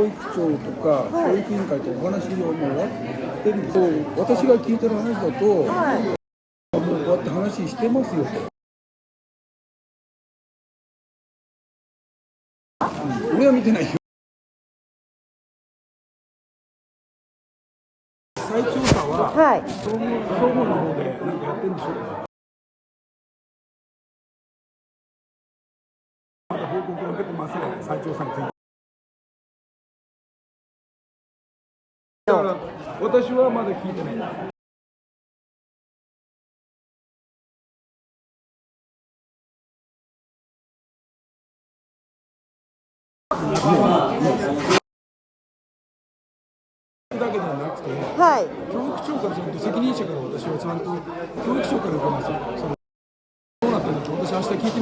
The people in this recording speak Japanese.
教育庁とか教育委員会とお話をもう終わってるんですよ。私が聞いてる話だと、もうこうやって話してますよと。俺は見てないよ。再調査は、総務の方でなんかやってるんでしょうか。まだ報告を受けてません、再調査について。だから私はまだ聞いてない。だけではなくて、教育長からちゃんと責任者から私はちゃんと教育長から受けますよ。それどうなってるのか私明日聞いてみます。